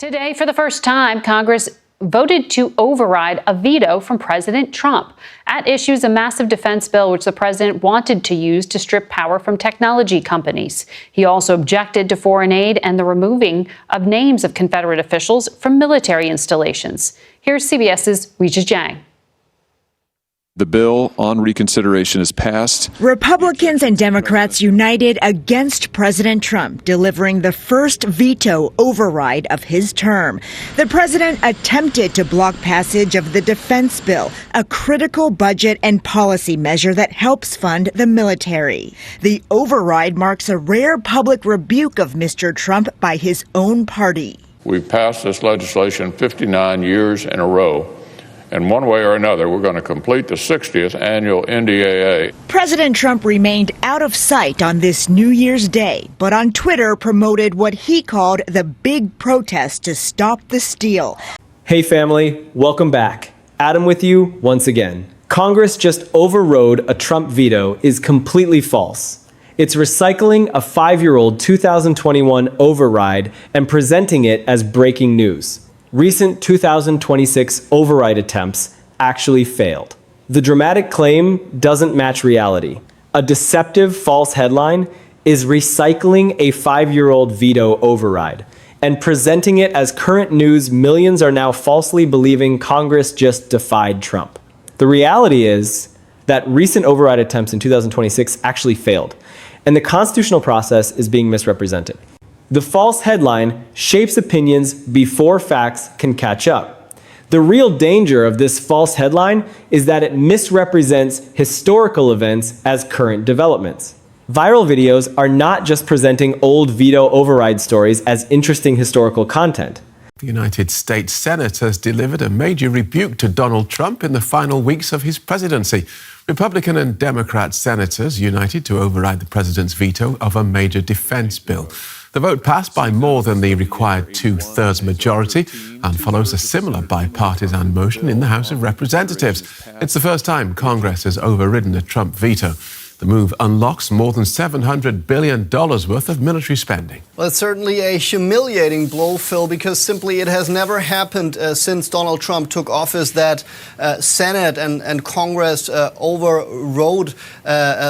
Today, for the first time, Congress voted to override a veto from President Trump. At issue is a massive defense bill which the president wanted to use to strip power from technology companies. He also objected to foreign aid and the removing of names of Confederate officials from military installations. Here's CBS's Weijia Jiang. The bill on reconsideration is passed. Republicans and Democrats united against President Trump, delivering the first veto override of his term. The president attempted to block passage of the defense bill, a critical budget and policy measure that helps fund the military. The override marks a rare public rebuke of Mr. Trump by his own party. We've passed this legislation 59 years in a row. And one way or another, we're going to complete the 60th annual NDAA. President Trump remained out of sight on this New Year's Day, but on Twitter promoted what he called the big protest to stop the steal. Hey family, welcome back. Adam with you once again. Congress just overrode a Trump veto is completely false. It's recycling a 5-year-old 2021 override and presenting it as breaking news. Recent 2026 override attempts actually failed. The dramatic claim doesn't match reality. A deceptive false headline is recycling a 5-year-old veto override and presenting it as current news. Millions are now falsely believing Congress just defied Trump. The reality is that recent override attempts in 2026 actually failed, and the constitutional process is being misrepresented. The false headline shapes opinions before facts can catch up. The real danger of this false headline is that it misrepresents historical events as current developments. Viral videos are not just presenting old veto override stories as interesting historical content. The United States Senate has delivered a major rebuke to Donald Trump in the final weeks of his presidency. Republican and Democrat senators united to override the president's veto of a major defense bill. The vote passed by more than the required 2/3 majority and follows a similar bipartisan motion in the House of Representatives. It's the first time Congress has overridden a Trump veto. The move unlocks more than $700 billion worth of military spending. Well, it's certainly a humiliating blow, Phil, because simply it has never happened since Donald Trump took office that Senate and Congress overrode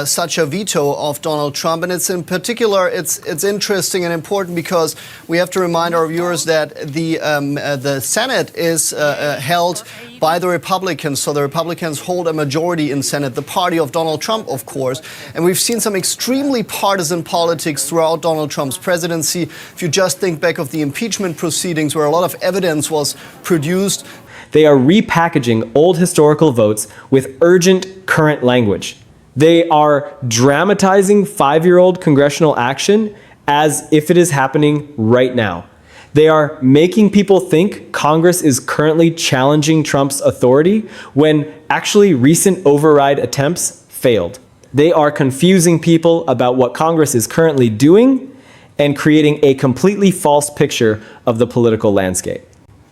such a veto of Donald Trump. And it's in particular, it's interesting and important because we have to remind our viewers that the Senate is held by the Republicans. So the Republicans hold a majority in Senate, the party of Donald Trump, of course. And we've seen some extremely partisan politics throughout Donald Trump's presidency. If you just think back of the impeachment proceedings where a lot of evidence was produced. They are repackaging old historical votes with urgent current language. They are dramatizing 5-year-old congressional action as if it is happening right now. They are making people think Congress is currently challenging Trump's authority when actually recent override attempts failed. They are confusing people about what Congress is currently doing and creating a completely false picture of the political landscape.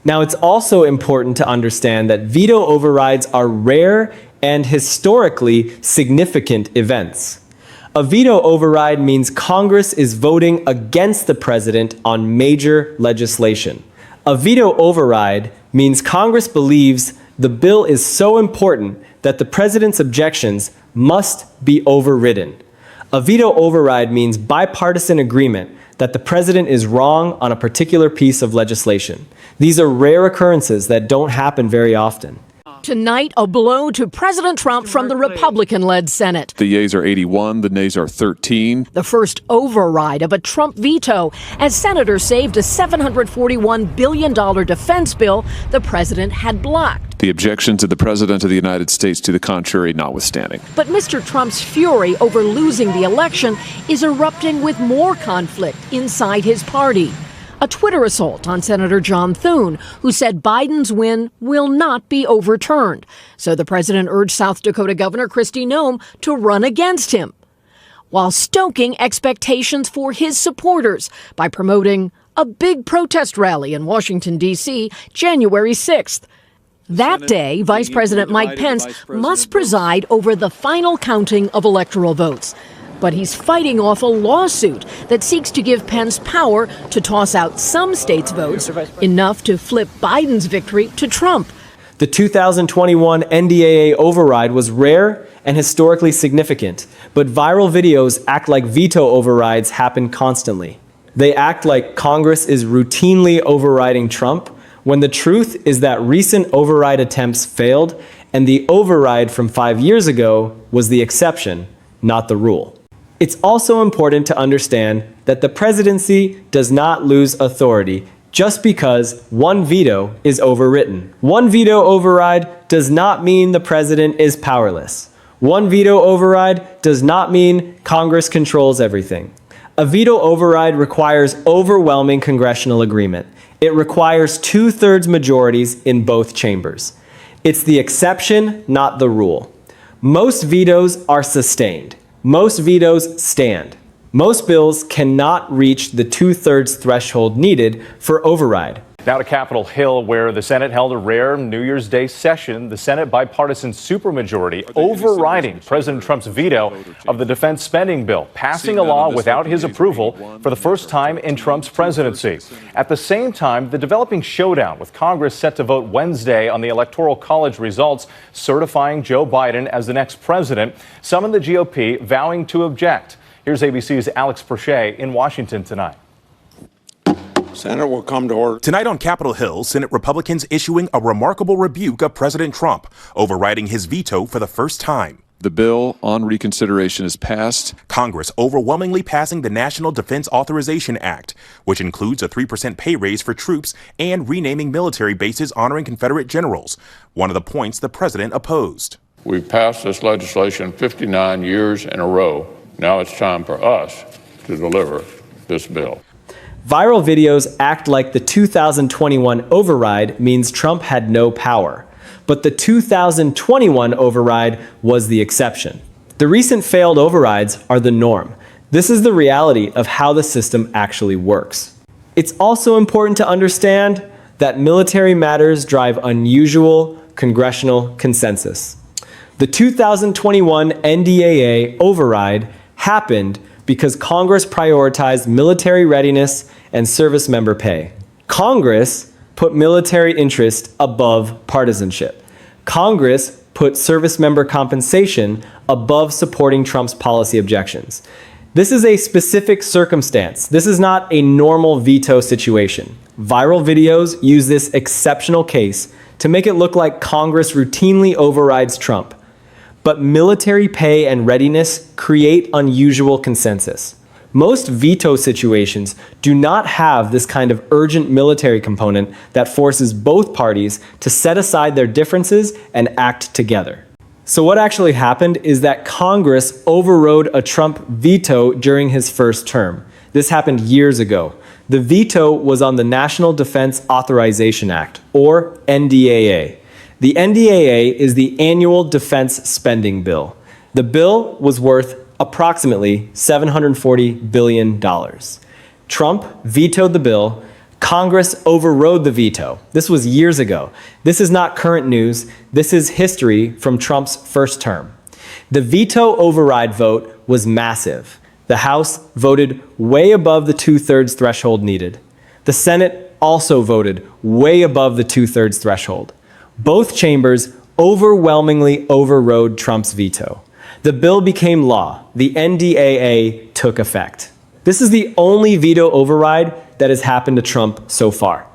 Now, it's also important to understand that veto overrides are rare and historically significant events. A veto override means Congress is voting against the president on major legislation. A veto override means Congress believes the bill is so important that the president's objections must be overridden. A veto override means bipartisan agreement that the president is wrong on a particular piece of legislation. These are rare occurrences that don't happen very often. Tonight, a blow to President Trump from the Republican-led Senate. The yeas are 81, the nays are 13. The first override of a Trump veto as senators saved a $741 billion defense bill the president had blocked. The objections of the President of the United States to the contrary notwithstanding. But Mr. Trump's fury over losing the election is erupting with more conflict inside his party. A Twitter assault on Senator John Thune, who said Biden's win will not be overturned. So the president urged South Dakota Governor Kristi Noem to run against him, while stoking expectations for his supporters by promoting a big protest rally in Washington, D.C., January 6th. That day, Vice President Mike Pence must preside over the final counting of electoral votes. But he's fighting off a lawsuit that seeks to give Pence power to toss out some states' votes, enough to flip Biden's victory to Trump. The 2021 NDAA override was rare and historically significant, but viral videos act like veto overrides happen constantly. They act like Congress is routinely overriding Trump, when the truth is that recent override attempts failed, and the override from 5 years ago was the exception, not the rule. It's also important to understand that the presidency does not lose authority just because one veto is overwritten. One veto override does not mean the president is powerless. One veto override does not mean Congress controls everything. A veto override requires overwhelming congressional agreement. It requires 2/3 majorities in both chambers. It's the exception, not the rule. Most vetoes are sustained. Most vetoes stand. Most bills cannot reach the 2/3 threshold needed for override. Now to Capitol Hill, where the Senate held a rare New Year's Day session. The Senate bipartisan supermajority overriding President Trump's veto of the defense spending bill, passing a law without his approval for the first time in Trump's presidency. At the same time, the developing showdown with Congress set to vote Wednesday on the Electoral College results certifying Joe Biden as the next president summoned the GOP vowing to object. Here's ABC's Alex Perche in Washington tonight. Senate will come to order. Tonight on Capitol Hill, Senate Republicans issuing a remarkable rebuke of President Trump, overriding his veto for the first time. The bill on reconsideration is passed. Congress overwhelmingly passing the National Defense Authorization Act, which includes a 3% pay raise for troops and renaming military bases honoring Confederate generals, one of the points the president opposed. We've passed this legislation 59 years in a row. Now it's time for us to deliver this bill. Viral videos act like the 2021 override means Trump had no power. But the 2021 override was the exception. The recent failed overrides are the norm. This is the reality of how the system actually works. It's also important to understand that military matters drive unusual congressional consensus. The 2021 NDAA override happened because Congress prioritized military readiness and service member pay. Congress put military interest above partisanship. Congress put service member compensation above supporting Trump's policy objections. This is a specific circumstance. This is not a normal veto situation. Viral videos use this exceptional case to make it look like Congress routinely overrides Trump. But military pay and readiness create unusual consensus. Most veto situations do not have this kind of urgent military component that forces both parties to set aside their differences and act together. So what actually happened is that Congress overrode a Trump veto during his first term. This happened years ago. The veto was on the National Defense Authorization Act, or NDAA. The NDAA is the annual defense spending bill. The bill was worth approximately $740 billion. Trump vetoed the bill. Congress overrode the veto. This was years ago. This is not current news. This is history from Trump's first term. The veto override vote was massive. The House voted way above the 2/3 threshold needed. The Senate also voted way above the 2/3 threshold. Both chambers overwhelmingly overrode Trump's veto. The bill became law. The NDAA took effect. This is the only veto override that has happened to Trump so far.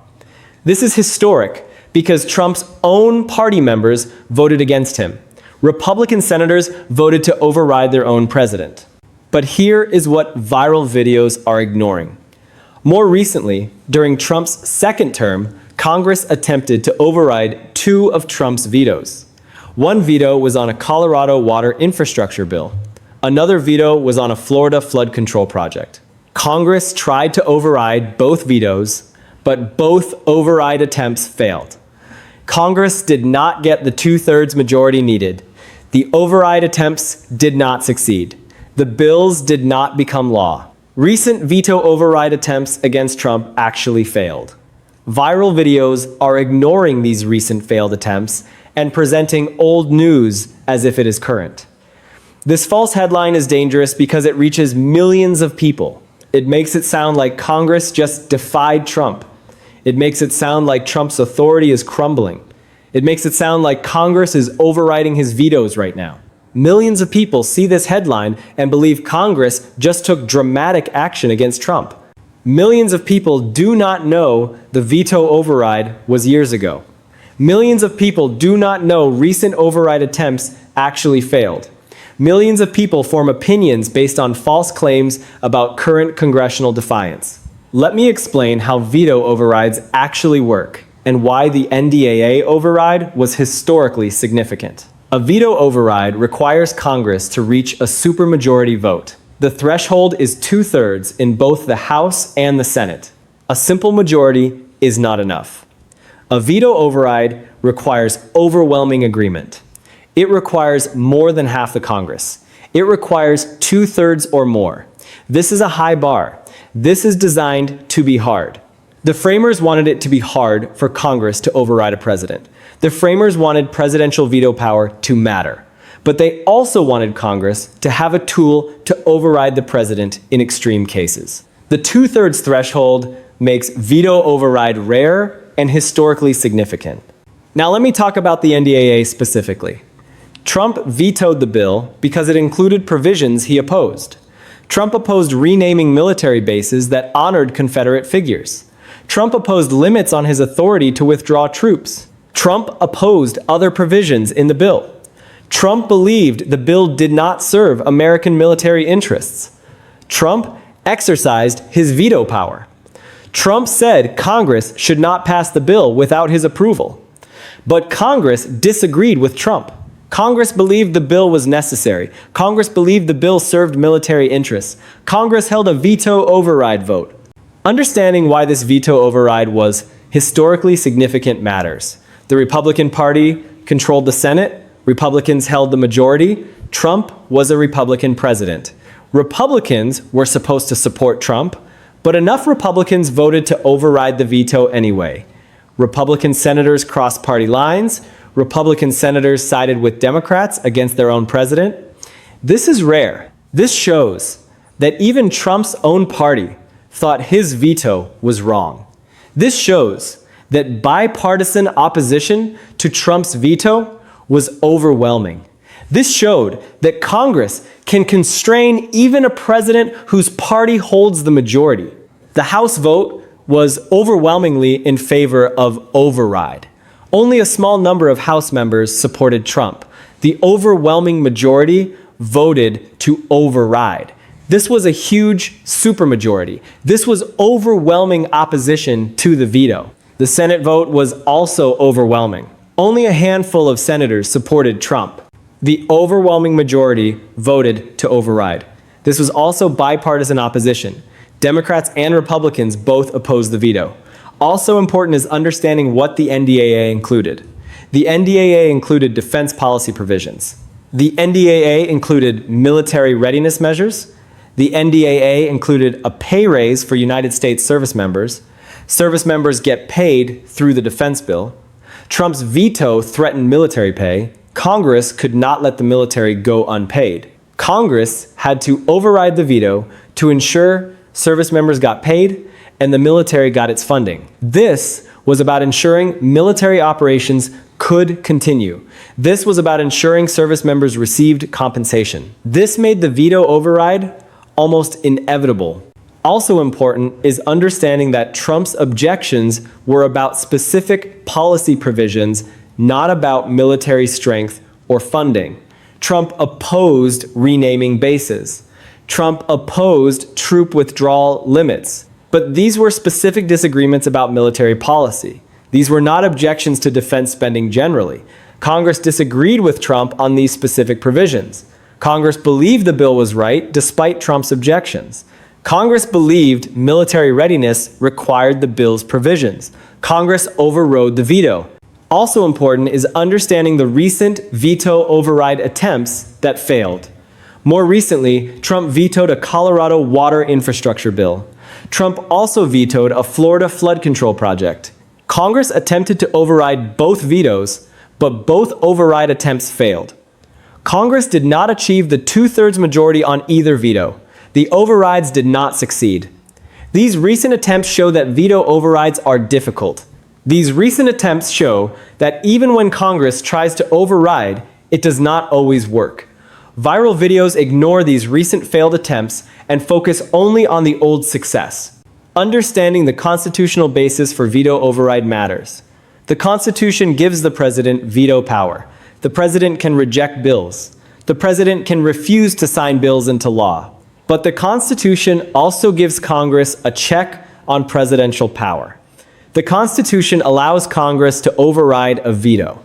This is historic because Trump's own party members voted against him. Republican senators voted to override their own president. But here is what viral videos are ignoring. More recently, during Trump's second term, Congress attempted to override 2 of Trump's vetoes. One veto was on a Colorado water infrastructure bill. Another veto was on a Florida flood control project. Congress tried to override both vetoes, but both override attempts failed. Congress did not get the 2/3 majority needed. The override attempts did not succeed. The bills did not become law. Recent veto override attempts against Trump actually failed. Viral videos are ignoring these recent failed attempts and presenting old news as if it is current. This false headline is dangerous because it reaches millions of people. It makes it sound like Congress just defied Trump. It makes it sound like Trump's authority is crumbling. It makes it sound like Congress is overriding his vetoes right now. Millions of people see this headline and believe Congress just took dramatic action against Trump. Millions of people do not know the veto override was years ago. Millions of people do not know recent override attempts actually failed. Millions of people form opinions based on false claims about current congressional defiance. Let me explain how veto overrides actually work and why the NDAA override was historically significant. A veto override requires Congress to reach a supermajority vote. The threshold is 2/3 in both the House and the Senate. A simple majority is not enough. A veto override requires overwhelming agreement. It requires more than half the Congress. It requires 2/3 or more. This is a high bar. This is designed to be hard. The framers wanted it to be hard for Congress to override a president. The framers wanted presidential veto power to matter. But they also wanted Congress to have a tool to override the president in extreme cases. The 2/3 threshold makes veto override rare and historically significant. Now let me talk about the NDAA specifically. Trump vetoed the bill because it included provisions he opposed. Trump opposed renaming military bases that honored Confederate figures. Trump opposed limits on his authority to withdraw troops. Trump opposed other provisions in the bill. Trump believed the bill did not serve American military interests. Trump exercised his veto power. Trump said Congress should not pass the bill without his approval. But Congress disagreed with Trump. Congress believed the bill was necessary. Congress believed the bill served military interests. Congress held a veto override vote. Understanding why this veto override was historically significant matters. The Republican Party controlled the Senate. Republicans held the majority. Trump was a Republican president. Republicans were supposed to support Trump, but enough Republicans voted to override the veto anyway. Republican senators crossed party lines. Republican senators sided with Democrats against their own president. This is rare. This shows that even Trump's own party thought his veto was wrong. This shows that bipartisan opposition to Trump's veto was overwhelming. This showed that Congress can constrain even a president whose party holds the majority. The House vote was overwhelmingly in favor of override. Only a small number of House members supported Trump. The overwhelming majority voted to override. This was a huge supermajority. This was overwhelming opposition to the veto. The Senate vote was also overwhelming. Only a handful of senators supported Trump. The overwhelming majority voted to override. This was also bipartisan opposition. Democrats and Republicans both opposed the veto. Also important is understanding what the NDAA included. The NDAA included defense policy provisions. The NDAA included military readiness measures. The NDAA included a pay raise for United States service members. Service members get paid through the defense bill. Trump's veto threatened military pay. Congress could not let the military go unpaid. Congress had to override the veto to ensure service members got paid and the military got its funding. This was about ensuring military operations could continue. This was about ensuring service members received compensation. This made the veto override almost inevitable. Also important is understanding that Trump's objections were about specific policy provisions, not about military strength or funding. Trump opposed renaming bases. Trump opposed troop withdrawal limits. But these were specific disagreements about military policy. These were not objections to defense spending generally. Congress disagreed with Trump on these specific provisions. Congress believed the bill was right despite Trump's objections. Congress believed military readiness required the bill's provisions. Congress overrode the veto. Also important is understanding the recent veto override attempts that failed. More recently, Trump vetoed a Colorado water infrastructure bill. Trump also vetoed a Florida flood control project. Congress attempted to override both vetoes, but both override attempts failed. Congress did not achieve the two-thirds majority on either veto. The overrides did not succeed. These recent attempts show that veto overrides are difficult. These recent attempts show that even when Congress tries to override, it does not always work. Viral videos ignore these recent failed attempts and focus only on the old success. Understanding the constitutional basis for veto override matters. The Constitution gives the president veto power. The president can reject bills. The president can refuse to sign bills into law. But the Constitution also gives Congress a check on presidential power. The Constitution allows Congress to override a veto.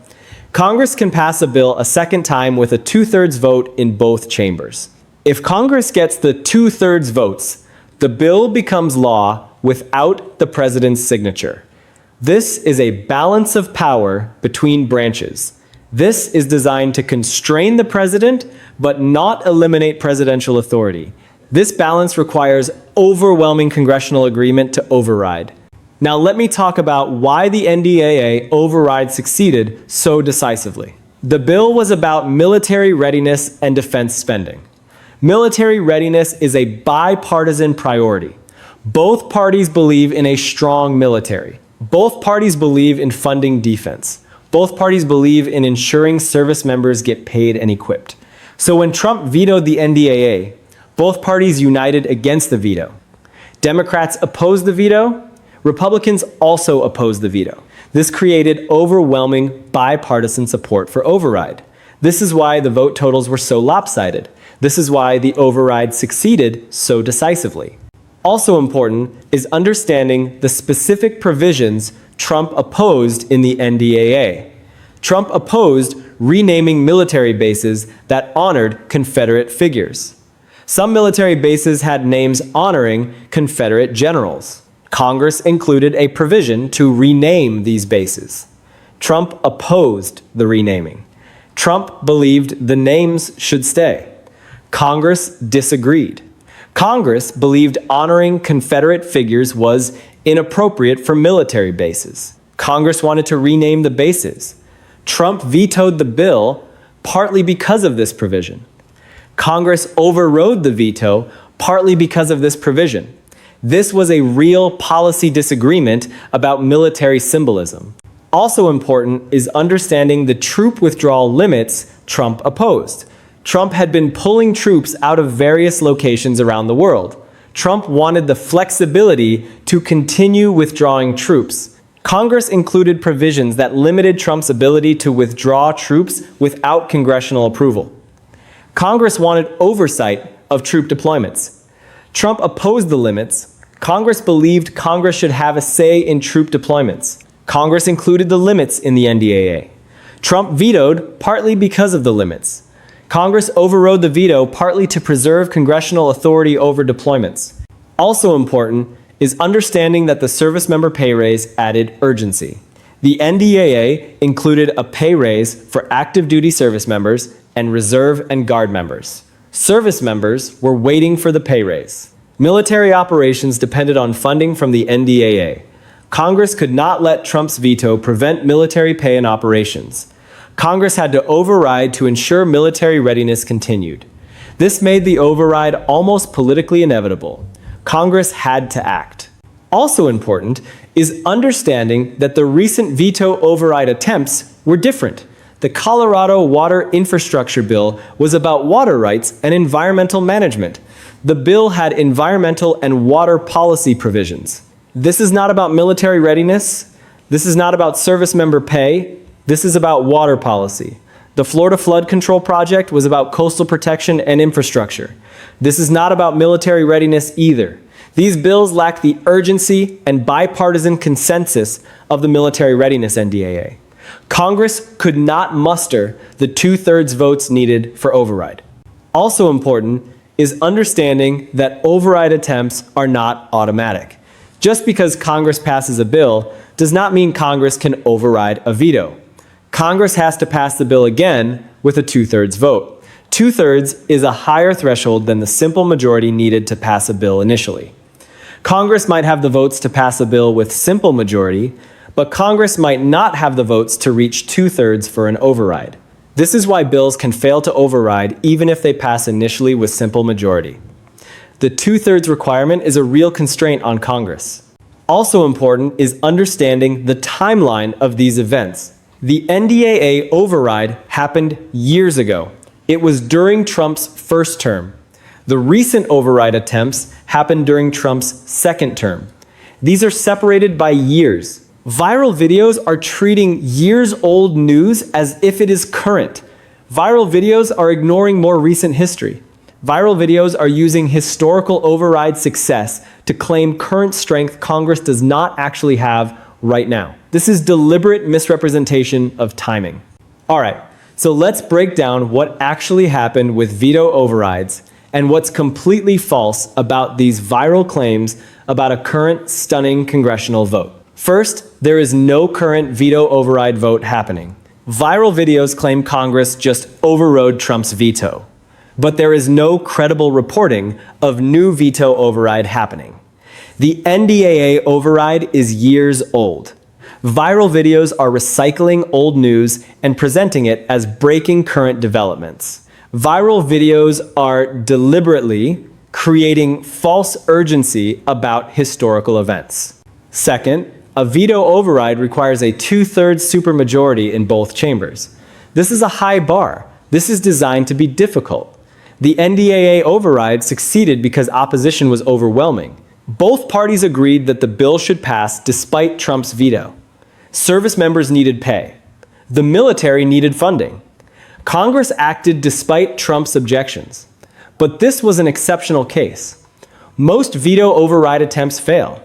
Congress can pass a bill a second time with a two-thirds vote in both chambers. If Congress gets the two-thirds votes, the bill becomes law without the president's signature. This is a balance of power between branches. This is designed to constrain the president, but not eliminate presidential authority. This balance requires overwhelming congressional agreement to override. Now let me talk about why the NDAA override succeeded so decisively. The bill was about military readiness and defense spending. Military readiness is a bipartisan priority. Both parties believe in a strong military. Both parties believe in funding defense. Both parties believe in ensuring service members get paid and equipped. So when Trump vetoed the NDAA, both parties united against the veto. Democrats opposed the veto. Republicans also opposed the veto. This created overwhelming bipartisan support for override. This is why the vote totals were so lopsided. This is why the override succeeded so decisively. Also important is understanding the specific provisions Trump opposed in the NDAA. Trump opposed renaming military bases that honored Confederate figures. Some military bases had names honoring Confederate generals. Congress included a provision to rename these bases. Trump opposed the renaming. Trump believed the names should stay. Congress disagreed. Congress believed honoring Confederate figures was inappropriate for military bases. Congress wanted to rename the bases. Trump vetoed the bill partly because of this provision. Congress overrode the veto partly because of this provision. This was a real policy disagreement about military symbolism. Also important is understanding the troop withdrawal limits Trump opposed. Trump had been pulling troops out of various locations around the world. Trump wanted the flexibility to continue withdrawing troops. Congress included provisions that limited Trump's ability to withdraw troops without congressional approval. Congress wanted oversight of troop deployments. Trump opposed the limits. Congress believed Congress should have a say in troop deployments. Congress included the limits in the NDAA. Trump vetoed partly because of the limits. Congress overrode the veto partly to preserve congressional authority over deployments. Also important is understanding that the service member pay raise added urgency. The NDAA included a pay raise for active duty service members and reserve and guard members. Service members were waiting for the pay raise. Military operations depended on funding from the NDAA. Congress could not let Trump's veto prevent military pay and operations. Congress had to override to ensure military readiness continued. This made the override almost politically inevitable. Congress had to act. Also important is understanding that the recent veto override attempts were different. The Colorado Water Infrastructure Bill was about water rights and environmental management. The bill had environmental and water policy provisions. This is not about military readiness. This is not about service member pay. This is about water policy. The Florida Flood Control Project was about coastal protection and infrastructure. This is not about military readiness either. These bills lack the urgency and bipartisan consensus of the military readiness NDAA. Congress could not muster the two-thirds votes needed for override. Also important is understanding that override attempts are not automatic. Just because Congress passes a bill does not mean Congress can override a veto. Congress has to pass the bill again with a two-thirds vote. Two-thirds is a higher threshold than the simple majority needed to pass a bill initially. Congress might have the votes to pass a bill with simple majority, but Congress might not have the votes to reach two-thirds for an override. This is why bills can fail to override even if they pass initially with simple majority. The two-thirds requirement is a real constraint on Congress. Also important is understanding the timeline of these events. The NDAA override happened years ago. It was during Trump's first term. The recent override attempts happened during Trump's second term. These are separated by years. Viral videos are treating years-old news as if it is current. Viral videos are ignoring more recent history. Viral videos are using historical override success to claim current strength Congress does not actually have right now. This is deliberate misrepresentation of timing. All right, so let's break down what actually happened with veto overrides and what's completely false about these viral claims about a current stunning congressional vote. First, there is no current veto override vote happening. Viral videos claim Congress just overrode Trump's veto. But there is no credible reporting of new veto override happening. The NDAA override is years old. Viral videos are recycling old news and presenting it as breaking current developments. Viral videos are deliberately creating false urgency about historical events. Second, a veto override requires a two-thirds supermajority in both chambers. This is a high bar. This is designed to be difficult. The NDAA override succeeded because opposition was overwhelming. Both parties agreed that the bill should pass despite Trump's veto. Service members needed pay. The military needed funding. Congress acted despite Trump's objections. But this was an exceptional case. Most veto override attempts fail.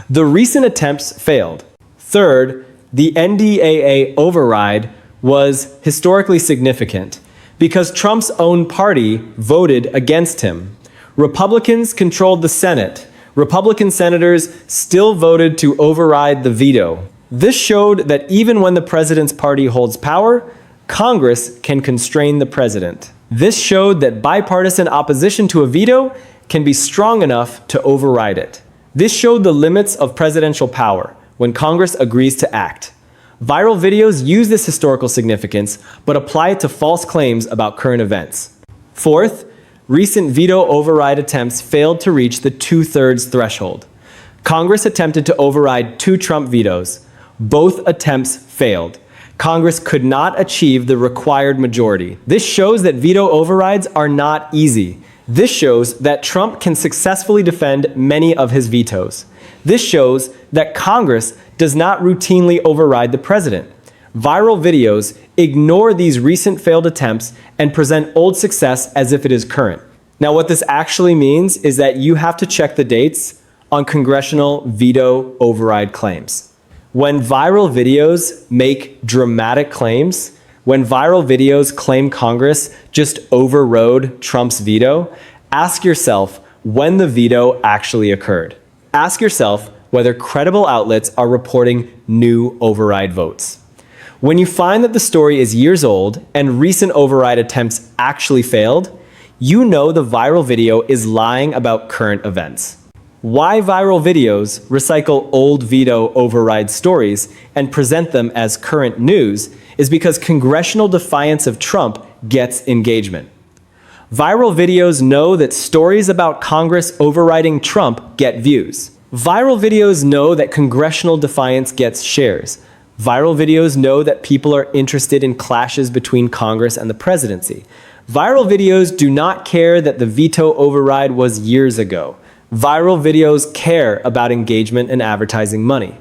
The recent attempts failed. Third, the NDAA override was historically significant because Trump's own party voted against him. Republicans controlled the Senate. Republican senators still voted to override the veto. This showed that even when the president's party holds power, Congress can constrain the president. This showed that bipartisan opposition to a veto can be strong enough to override it. This showed the limits of presidential power when Congress agrees to act. Viral videos use this historical significance, but apply it to false claims about current events. Fourth, recent veto override attempts failed to reach the two-thirds threshold. Congress attempted to override 2 Trump vetoes. Both attempts failed. Congress could not achieve the required majority. This shows that veto overrides are not easy. This shows that Trump can successfully defend many of his vetoes. This shows that Congress does not routinely override the president. Viral videos ignore these recent failed attempts and present old success as if it is current. Now, what this actually means is that you have to check the dates on congressional veto override claims. When viral videos make dramatic claims, when viral videos claim Congress just overrode Trump's veto, ask yourself when the veto actually occurred. Ask yourself whether credible outlets are reporting new override votes. When you find that the story is years old and recent override attempts actually failed, you know the viral video is lying about current events. Why viral videos recycle old veto override stories and present them as current news is because congressional defiance of Trump gets engagement. Viral videos know that stories about Congress overriding Trump get views. Viral videos know that congressional defiance gets shares. Viral videos know that people are interested in clashes between Congress and the presidency. Viral videos do not care that the veto override was years ago. Viral videos care about engagement and advertising money.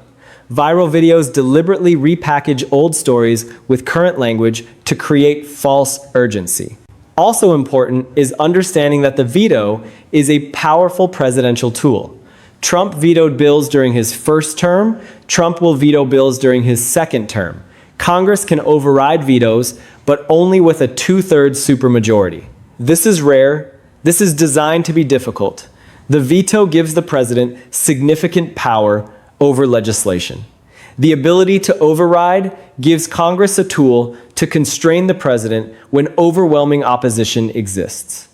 Viral videos deliberately repackage old stories with current language to create false urgency. Also important is understanding that the veto is a powerful presidential tool. Trump vetoed bills during his first term. Trump will veto bills during his second term. Congress can override vetoes, but only with a two-thirds supermajority. This is rare. This is designed to be difficult. The veto gives the president significant power over legislation. The ability to override gives Congress a tool to constrain the president when overwhelming opposition exists.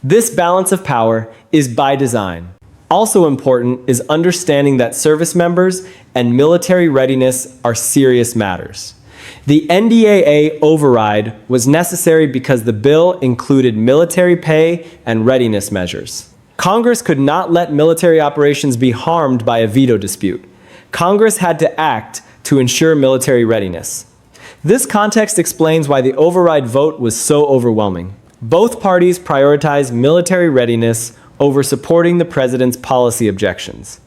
This balance of power is by design. Also important is understanding that service members and military readiness are serious matters. The NDAA override was necessary because the bill included military pay and readiness measures. Congress could not let military operations be harmed by a veto dispute. Congress had to act to ensure military readiness. This context explains why the override vote was so overwhelming. Both parties prioritized military readiness over supporting the president's policy objections.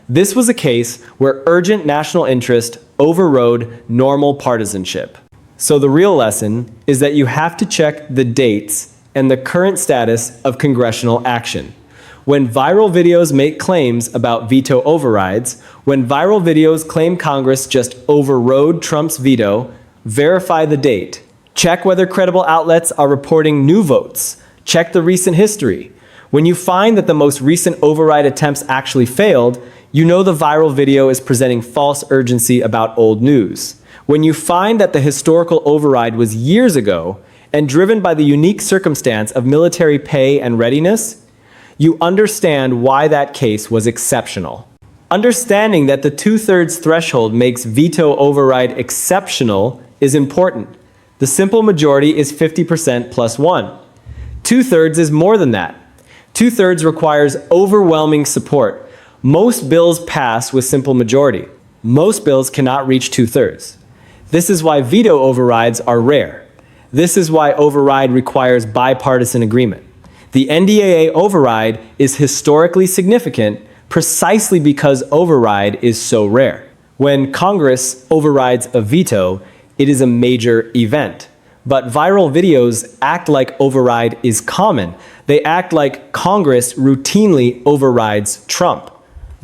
This was a case where urgent national interest overrode normal partisanship. So the real lesson is that you have to check the dates and the current status of congressional action. When viral videos make claims about veto overrides, when viral videos claim Congress just overrode Trump's veto, verify the date. Check whether credible outlets are reporting new votes. Check the recent history. When you find that the most recent override attempts actually failed, you know the viral video is presenting false urgency about old news. When you find that the historical override was years ago and driven by the unique circumstance of military pay and readiness, you understand why that case was exceptional. Understanding that the two-thirds threshold makes veto override exceptional is important. The simple majority is 50% plus 1. Two-thirds is more than that. Two-thirds requires overwhelming support. Most bills pass with simple majority. Most bills cannot reach two-thirds. This is why veto overrides are rare. This is why override requires bipartisan agreement. The NDAA override is historically significant precisely because override is so rare. When Congress overrides a veto, it is a major event. But viral videos act like override is common. They act like Congress routinely overrides Trump.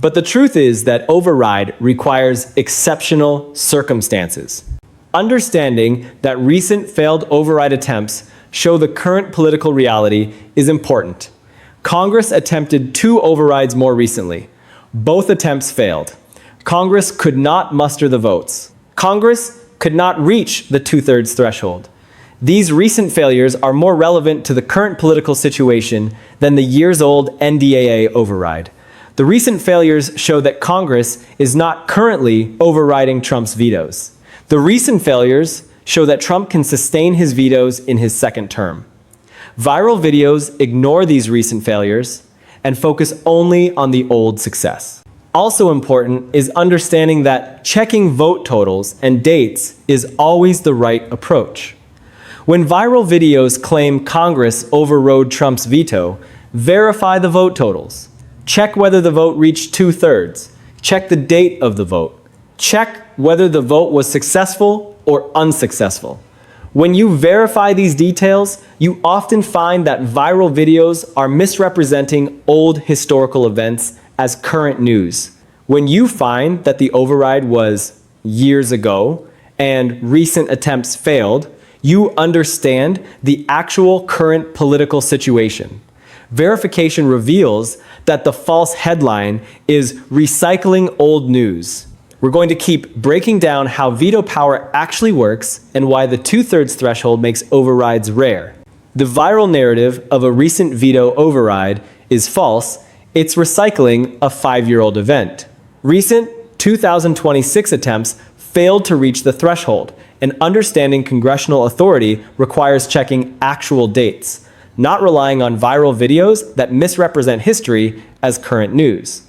But the truth is that override requires exceptional circumstances. Understanding that recent failed override attempts show the current political reality is important. Congress attempted 2 overrides more recently. Both attempts failed. Congress could not muster the votes. Congress could not reach the two-thirds threshold. These recent failures are more relevant to the current political situation than the years-old NDAA override. The recent failures show that Congress is not currently overriding Trump's vetoes. The recent failures show that Trump can sustain his vetoes in his second term. Viral videos ignore these recent failures and focus only on the old success. Also important is understanding that checking vote totals and dates is always the right approach. When viral videos claim Congress overrode Trump's veto, verify the vote totals. Check whether the vote reached two-thirds. Check the date of the vote. Check whether the vote was successful or unsuccessful. When you verify these details, you often find that viral videos are misrepresenting old historical events as current news. When you find that the override was years ago and recent attempts failed, you understand the actual current political situation. Verification reveals that the false headline is recycling old news. We're going to keep breaking down how veto power actually works and why the two-thirds threshold makes overrides rare. The viral narrative of a recent veto override is false. It's recycling a 5-year-old event. Recent 2026 attempts failed to reach the threshold, and understanding congressional authority requires checking actual dates, not relying on viral videos that misrepresent history as current news.